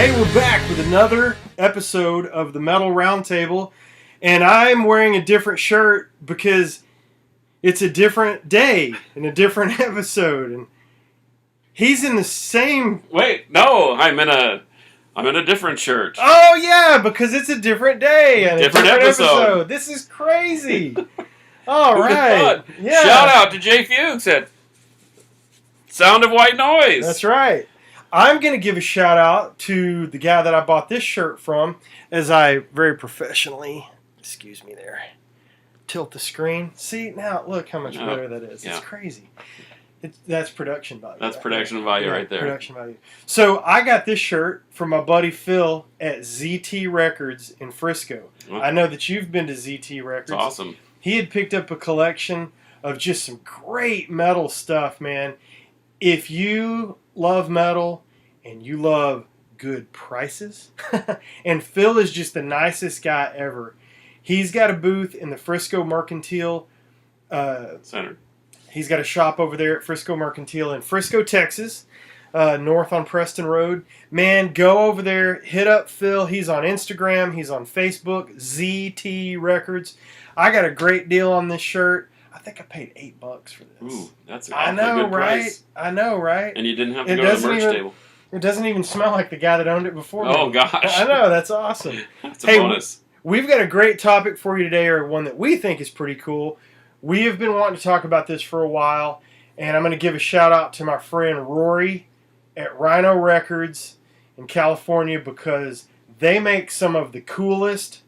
Hey, we're back with another episode of the Metal Roundtable, and I'm wearing a different shirt because it's a different day and a different episode, and he's in the same... Wait, no, I'm in a different shirt. Oh, yeah, because it's a different day and Different a different episode. This is crazy. All Who'd have right. thought? Yeah. Shout out to Jay Fuchs at Sound of White Noise. That's right. I'm going to give a shout out to the guy that I bought this shirt from, as I very professionally, excuse me there, tilt the screen. See, now look how much better that is. Yeah. It's crazy. That's production value. That's production value right there. Production value. So I got this shirt from my buddy Phil at ZT Records in Frisco. Oh. I know that you've been to ZT Records. It's awesome. He had picked up a collection of just some great metal stuff, man. If you love metal and you love good prices, and Phil is just the nicest guy ever. He's got a booth in the Frisco Mercantile Center. He's got a shop over there at Frisco Mercantile in Frisco, Texas, north on Preston Road. Man, go over there, hit up Phil. He's on Instagram, he's on Facebook, ZT Records. I got a great deal on this shirt. I think I paid $8 for this. Ooh, that's a I know, good right? price. I know, right? And you didn't have to go to the merch table. It doesn't even smell like the guy that owned it before. Oh, me. gosh. I know, that's awesome. That's a bonus. We've got a great topic for you today, or one that we think is pretty cool. We have been wanting to talk about this for a while, and I'm going to give a shout out to my friend Rory at Rhino Records in California, because they make some of the coolest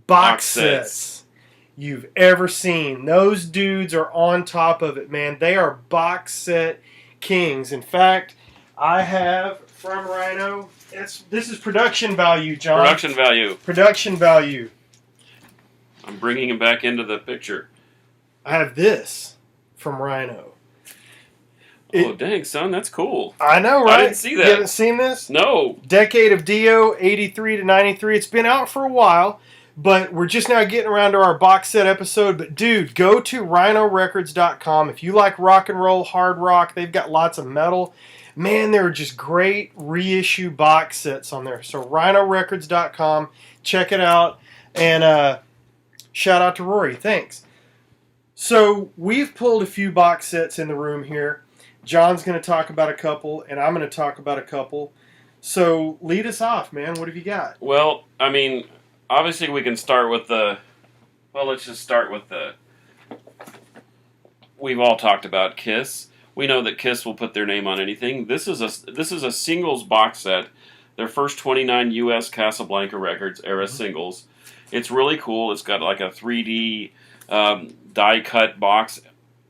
box sets you've ever seen. Those dudes are on top of it, man. They are box set kings. In fact, I have from Rhino, this is production value, John. Production value. I'm bringing him back into the picture. I have this from Rhino. Oh, dang, son, that's cool. I know, right? I didn't see that. You haven't seen this? No. Decade of Dio, 83 to 93. It's been out for a while, but we're just now getting around to our box set episode. But, dude, go to rhinorecords.com. If you like rock and roll, hard rock, they've got lots of metal. Man, there are just great reissue box sets on there. So, rhinorecords.com. Check it out. And shout out to Rory. Thanks. So, we've pulled a few box sets in the room here. John's going to talk about a couple, and I'm going to talk about a couple. So, lead us off, man. What have you got? Well, I mean, obviously we can start with let's just start with we've all talked about Kiss. We know that Kiss will put their name on anything. This is a singles box set. Their first 29 U.S. Casablanca Records era singles. It's really cool. It's got like a 3D die-cut box.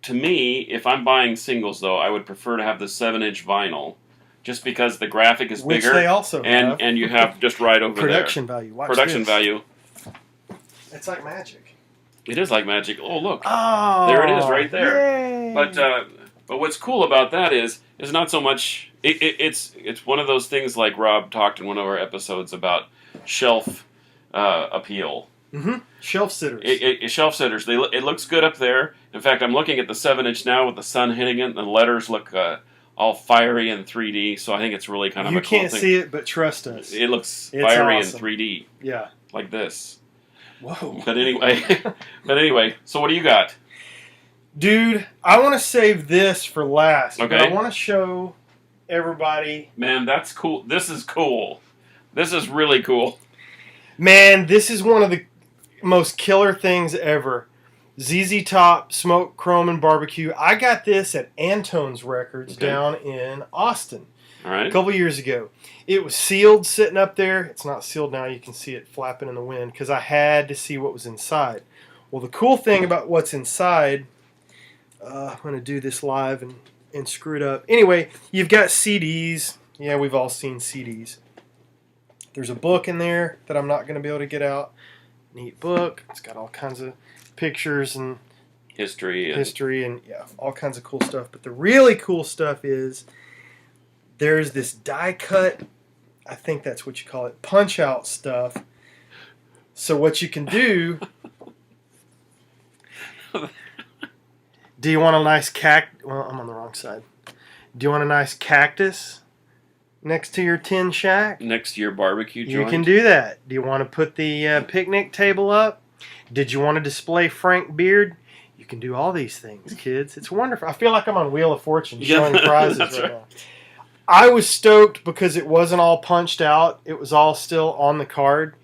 To me, if I'm buying singles, though, I would prefer to have the 7-inch vinyl, just because the graphic is Which bigger. they also have. And you have just right over Production there. value. Watch Production this. value. It's like magic. It is like magic. Oh, look. Oh, There it is right there. Yay. But what's cool about that is not so much... It's one of those things like Rob talked in one of our episodes about shelf appeal. Mm-hmm. Shelf sitters. Shelf sitters. It looks good up there. In fact, I'm looking at the 7-inch now with the sun hitting it, and the letters look all fiery in 3D, so I think it's really kind of a cool thing. You can't see it, but trust us. It looks It's fiery awesome. in 3D. Yeah. Like this. Whoa. But anyway, so what do you got? Dude, I want to save this for last. Okay. But I want to show everybody. Man, that's cool. This is cool. This is really cool. Man, this is one of the most killer things ever. ZZ Top, Smoke, Chrome, and Barbecue. I got this at Antone's Records down in Austin All right. a couple years ago. It was sealed sitting up there. It's not sealed now. You can see it flapping in the wind because I had to see what was inside. Well, the cool thing about what's inside, I'm going to do this live and screw it up. Anyway, you've got CDs. Yeah, we've all seen CDs. There's a book in there that I'm not going to be able to get out. Neat book. It's got all kinds of pictures and History and yeah, all kinds of cool stuff. But the really cool stuff is there's this die cut, I think that's what you call it, punch out stuff. So what you can do, do you want a nice well, I'm on the wrong side. Do you want a nice cactus next to your tin shack. Next to your barbecue joint. You can do that. Do you want to put the picnic table up? Did you want to display Frank Beard? You can do all these things, kids. It's wonderful. I feel like I'm on Wheel of Fortune showing prizes right now. I was stoked because it wasn't all punched out. It was all still on the card.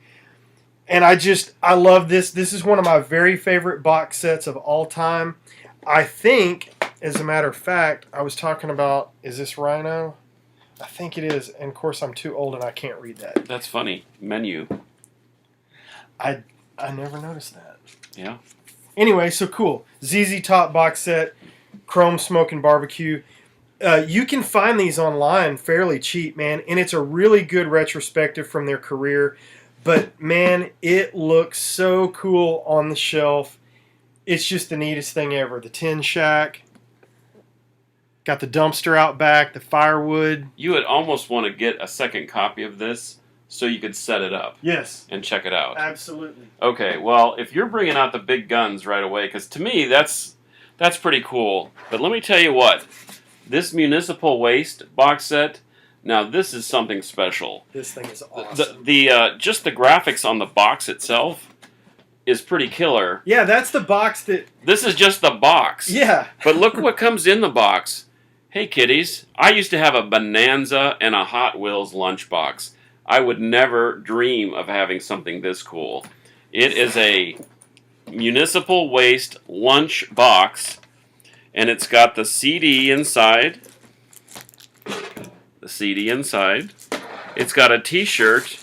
And I love this. This is one of my very favorite box sets of all time. I think, as a matter of fact, I was talking about, is this Rhino? I think it is. And of course, I'm too old and I can't read that. That's funny. Menu. I never noticed that. Yeah. Anyway, so cool. ZZ Top box set, Chrome Smoking Barbecue. You can find these online fairly cheap, man, and it's a really good retrospective from their career. But, man, it looks so cool on the shelf. It's just the neatest thing ever. The tin shack. Got the dumpster out back, the firewood. You would almost want to get a second copy of this so you could set it up. Yes. And check it out. Absolutely. Okay, well, if you're bringing out the big guns right away, because to me, that's pretty cool. But let me tell you what. This Municipal Waste box set, now this is something special. This thing is awesome. Just the graphics on the box itself is pretty killer. Yeah, that's the box that... This is just the box. Yeah. But look what comes in the box. Hey, kiddies, I used to have a Bonanza and a Hot Wheels lunchbox. I would never dream of having something this cool. It is a Municipal Waste lunch box, and it's got the CD inside. The CD inside. It's got a t-shirt,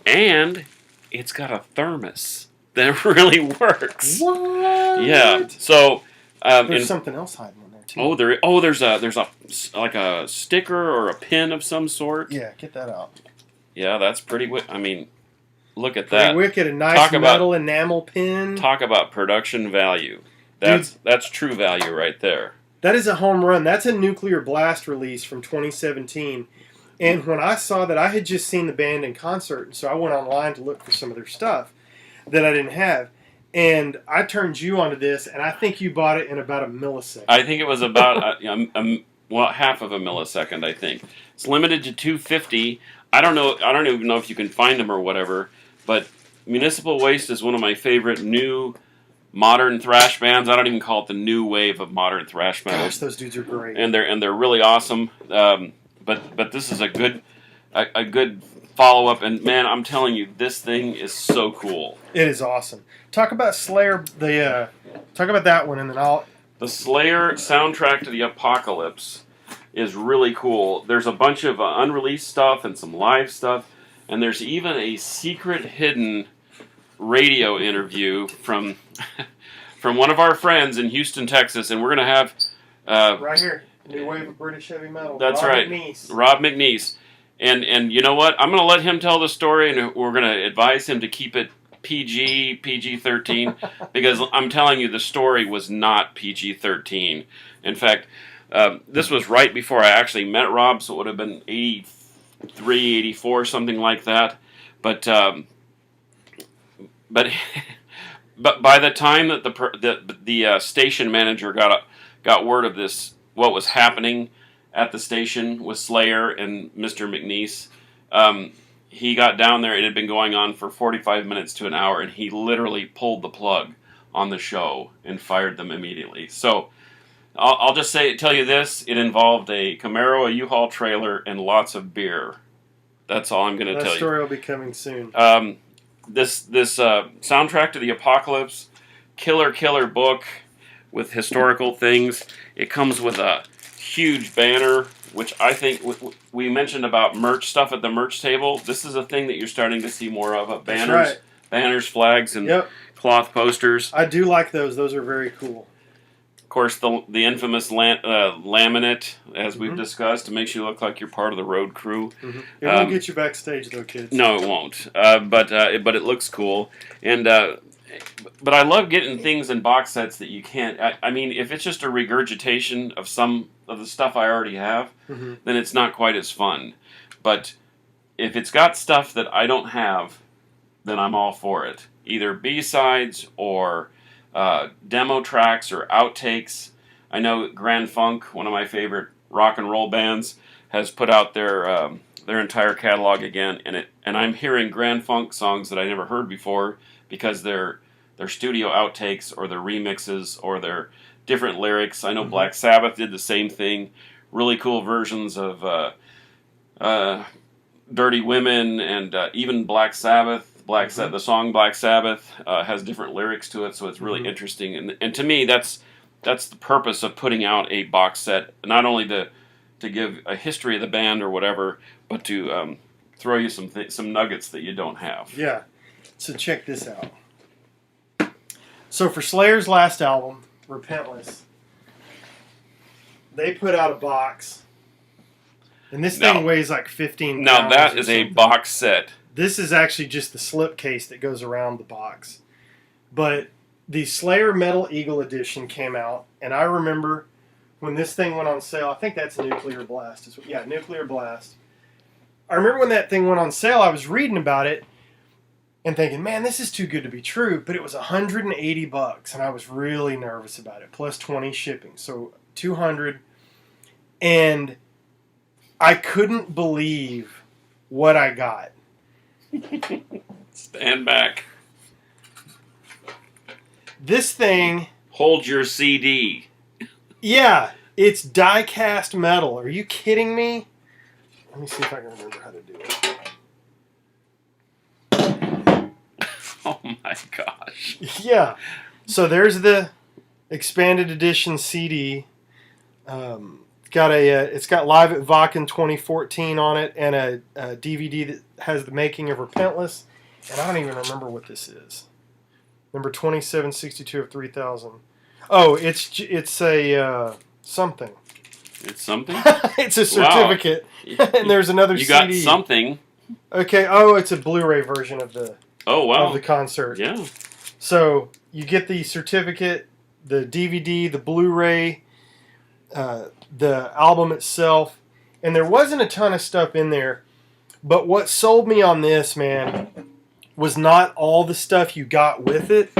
and it's got a thermos that really works. What? Yeah. So there's something else hiding in there too. There's a like a sticker or a pin of some sort. Yeah, get that out. Yeah, that's pretty. I mean, look at Pretty that. wicked. A nice metal enamel pin. Talk about production value. That's true value right there. That is a home run. That's a Nuclear Blast release from 2017. And when I saw that, I had just seen the band in concert, and so I went online to look for some of their stuff that I didn't have. And I turned you onto this, and I think you bought it in about a millisecond. I think it was about half of a millisecond. I think it's limited to 250. I don't know. I don't even know if you can find them or whatever. But Municipal Waste is one of my favorite new modern thrash bands. I don't even call it the new wave of modern thrash metal. Gosh, those dudes are great. And they're really awesome. But this is a good follow up. And man, I'm telling you, this thing is so cool. It is awesome. Talk about Slayer. Talk about that one, and then The Slayer soundtrack to the Apocalypse is really cool. There's a bunch of unreleased stuff and some live stuff, and there's even a secret hidden radio interview from one of our friends in Houston, Texas, and we're gonna have right here, new wave of British heavy metal. That's Rob right, McNeese. Rob McNeese, and you know what? I'm gonna let him tell the story, and we're gonna advise him to keep it PG-13 because I'm telling you, the story was not PG-13. In fact, this was right before I actually met Rob, so it would have been 83, 84, something like that. But but by the time that the station manager got word of this, what was happening at the station with Slayer and Mr. McNeese, he got down there. It had been going on for 45 minutes to an hour, and he literally pulled the plug on the show and fired them immediately. So I'll just tell you this: it involved a Camaro, a U-Haul trailer, and lots of beer. That's all I'm going to tell you. That story will be coming soon. This soundtrack to the Apocalypse, killer book with historical things. It comes with a huge banner, which I think we mentioned about merch stuff at the merch table. This is a thing that you're starting to see more of. Banners, flags, and cloth posters. I do like those. Those are very cool. Of course, the infamous laminate, as we've discussed, it makes you look like you're part of the road crew. Mm-hmm. It won't get you backstage, though, kids. No, it won't. But it looks cool. And but I love getting things in box sets that you can't. I mean, if it's just a regurgitation of some of the stuff I already have, then it's not quite as fun. But if it's got stuff that I don't have, then I'm all for it. Either B-sides or demo tracks or outtakes. I know Grand Funk, one of my favorite rock and roll bands, has put out their entire catalog again, and I'm hearing Grand Funk songs that I never heard before because they're studio outtakes or their remixes or their different lyrics. I know Black Sabbath did the same thing. Really cool versions of Dirty Women and even Black Sabbath. The song Black Sabbath has different lyrics to it, so it's really interesting. And to me, that's the purpose of putting out a box set, not only to give a history of the band or whatever, but to throw you some nuggets that you don't have. Yeah. So check this out. So for Slayer's last album, Repentless, they put out a box, and this thing weighs like 15 pounds. Now that is a box set. This is actually just the slipcase that goes around the box. But the Slayer Metal Eagle edition came out, and I remember when this thing went on sale. I think that's Nuclear Blast. Yeah, Nuclear Blast. I remember when that thing went on sale, I was reading about it and thinking, man, this is too good to be true. But it was $180, and I was really nervous about it, plus 20 shipping. So $200. And I couldn't believe what I got. Stand back. This thing... Hold your CD. Yeah, it's die-cast metal. Are you kidding me? Let me see if I can remember how to do it. Oh my gosh. Yeah. So there's the expanded edition CD. It's got Live at Wacken 2014 on it, and a DVD that has the making of Repentless. And I don't even remember what this is. Number 2762 of 3000. Oh, it's a something. It's something? It's a certificate. Wow. And there's another you CD. You got something. Okay. Oh, it's a Blu-ray version of the wow. of the concert. Yeah. So you get the certificate, the DVD, the Blu-ray, the album itself, and there wasn't a ton of stuff in there. But what sold me on this, man, was not all the stuff you got with it,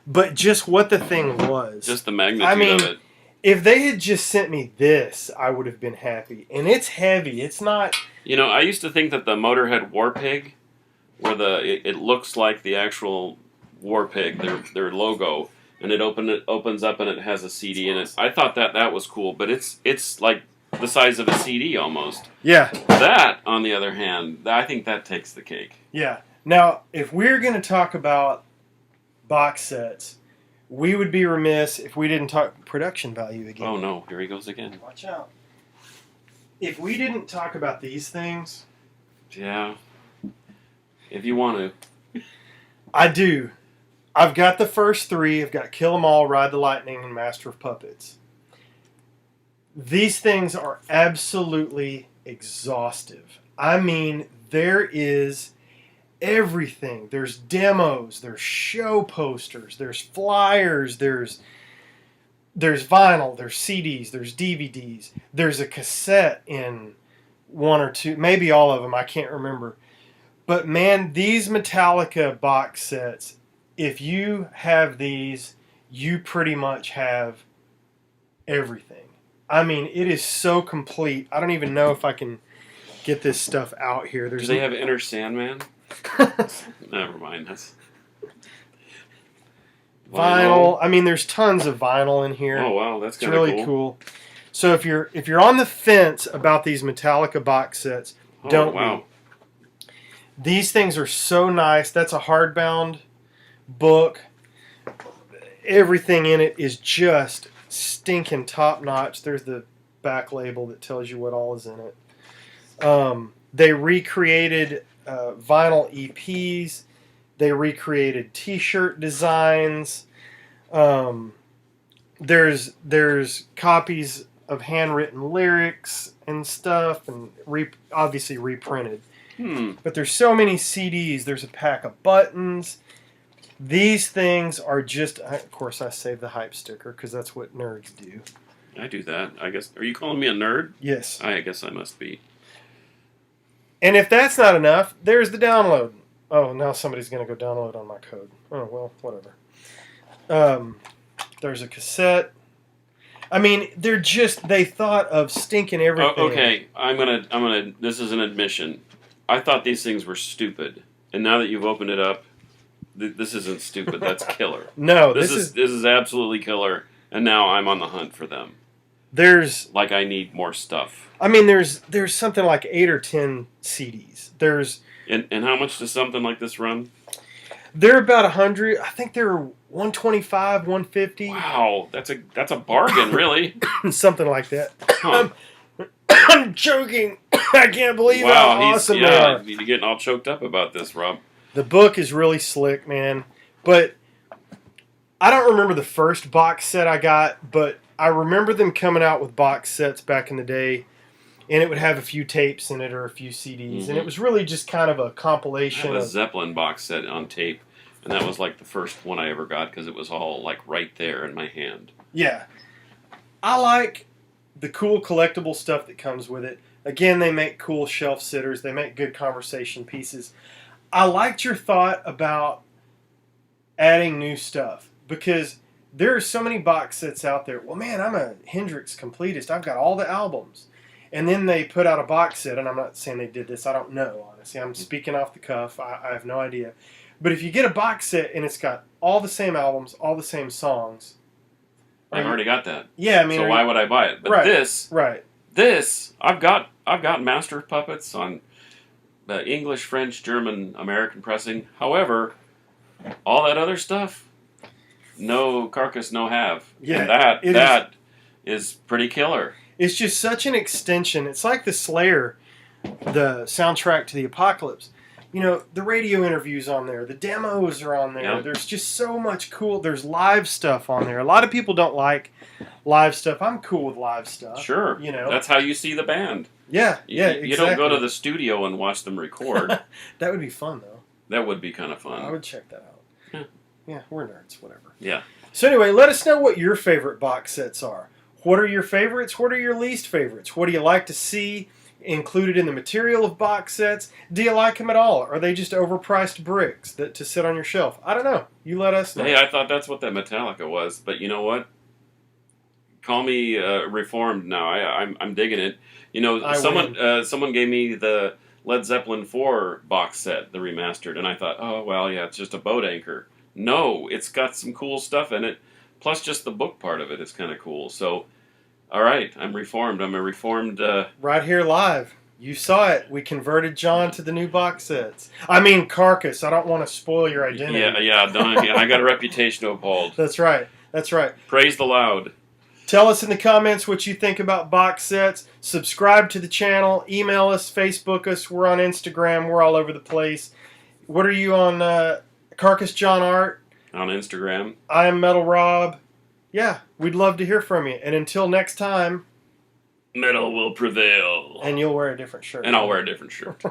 but just what the thing was. Just the magnitude of it. If they had just sent me this, I would have been happy. And it's heavy. It's not... You know, I used to think that the Motorhead War Pig, where it looks like the actual War Pig, their logo, and it opens up and it has a CD in it. I thought that was cool, but it's like the size of a CD almost. Yeah. That, on the other hand, I think that takes the cake. Yeah. Now, if we're going to talk about box sets, we would be remiss if we didn't talk production value again. Oh no, here he goes again. Watch out. If we didn't talk about these things... Yeah. If you want to. I do. I've got the first three. I've got Kill 'Em All, Ride the Lightning, and Master of Puppets. These things are absolutely exhaustive. I mean, there is everything. There's demos, there's show posters, there's flyers, there's vinyl, there's CDs, there's DVDs, there's a cassette in one or two, maybe all of them, I can't remember. But man, these Metallica box sets, if you have these, you pretty much have everything. I mean, it is so complete. I don't even know if I can get this stuff out here. Do they have Enter Sandman? Never mind. That's vinyl. I mean, there's tons of vinyl in here. Oh wow, that's kind of really cool. So if you're on the fence about these Metallica box sets, don't be. These things are so nice. That's a hardbound book. Everything in it is just stinking top notch. There's the back label that tells you what all is in it. They recreated vinyl EPs. They recreated T-shirt designs. There's copies of handwritten lyrics and stuff, and obviously reprinted. But there's so many CDs. There's a pack of buttons. These things are just... Of course, I saved the hype sticker because that's what nerds do. I do that. I guess. Are you calling me a nerd? Yes. I guess I must be. And if that's not enough, there's the download. Oh, now somebody's going to go download on my code. Oh, well, whatever. There's a cassette. I mean, they thought of stinking everything. Oh, okay, I'm gonna. This is an admission. I thought these things were stupid, and now that you've opened it up, this isn't stupid. That's killer. No, this is absolutely killer. And now I'm on the hunt for them. There's like I need more stuff. I mean, there's something like 8 or 10 CDs. And how much does something like this run? They're about 100. I think they're 125, 150. Wow, that's a bargain, really. Something like that. Huh. I'm joking. I can't believe how awesome they are. You're getting all choked up about this, Rob. The book is really slick, man. But I don't remember the first box set I got, but I remember them coming out with box sets back in the day, and it would have a few tapes in it or a few CDs, and it was really just kind of a compilation. I have a Zeppelin box set on tape, and that was like the first one I ever got because it was all like right there in my hand. Yeah. I like the cool collectible stuff that comes with it. Again, they make cool shelf sitters. They make good conversation pieces. I liked your thought about adding new stuff because there are so many box sets out there. Well, man, I'm a Hendrix completist. I've got all the albums. And then they put out a box set, and I'm not saying they did this. I don't know, honestly. I'm speaking off the cuff. I have no idea. But if you get a box set and it's got all the same albums, all the same songs. I've already got that. Yeah, I mean. So why would I buy it? But right. This, I've got Master of Puppets on the English, French, German, American pressing. However, all that other stuff, no Carcass, no have. Yeah, and that is pretty killer. It's just such an extension. It's like the Slayer, the soundtrack to the Apocalypse. You know, the radio interviews on there, the demos are on there. Yeah. There's just so much cool. There's live stuff on there. A lot of people don't like live stuff. I'm cool with live stuff. Sure. You know, that's how you see the band. Yeah, You exactly. don't go to the studio and watch them record. That would be fun, though. That would be kind of fun. I would check that out. Yeah, we're nerds, whatever. Yeah. So anyway, let us know what your favorite box sets are. What are your favorites? What are your least favorites? What do you like to see included in the material of box sets? Do you like them at all? Are they just overpriced bricks to sit on your shelf? I don't know. You let us know. Hey, I thought that's what that Metallica was, but you know what? Call me reformed now. I'm digging it. You know, someone gave me the Led Zeppelin 4 box set, the remastered, and I thought, oh well, yeah, it's just a boat anchor. No, it's got some cool stuff in it. Plus, just the book part of it is kind of cool. So, all right, I'm reformed. I'm a reformed. Right here live. You saw it. We converted John to the new box sets. I mean, Carcass. I don't want to spoil your identity. Yeah. I got a reputation to uphold. That's right. Praise the loud. Tell us in the comments what you think about box sets. Subscribe to the channel. Email us. Facebook us. We're on Instagram. We're all over the place. What are you on? Carcass John Art. On Instagram. I am Metal Rob. Yeah, we'd love to hear from you. And until next time, metal will prevail. And you'll wear a different shirt. And I'll wear a different shirt.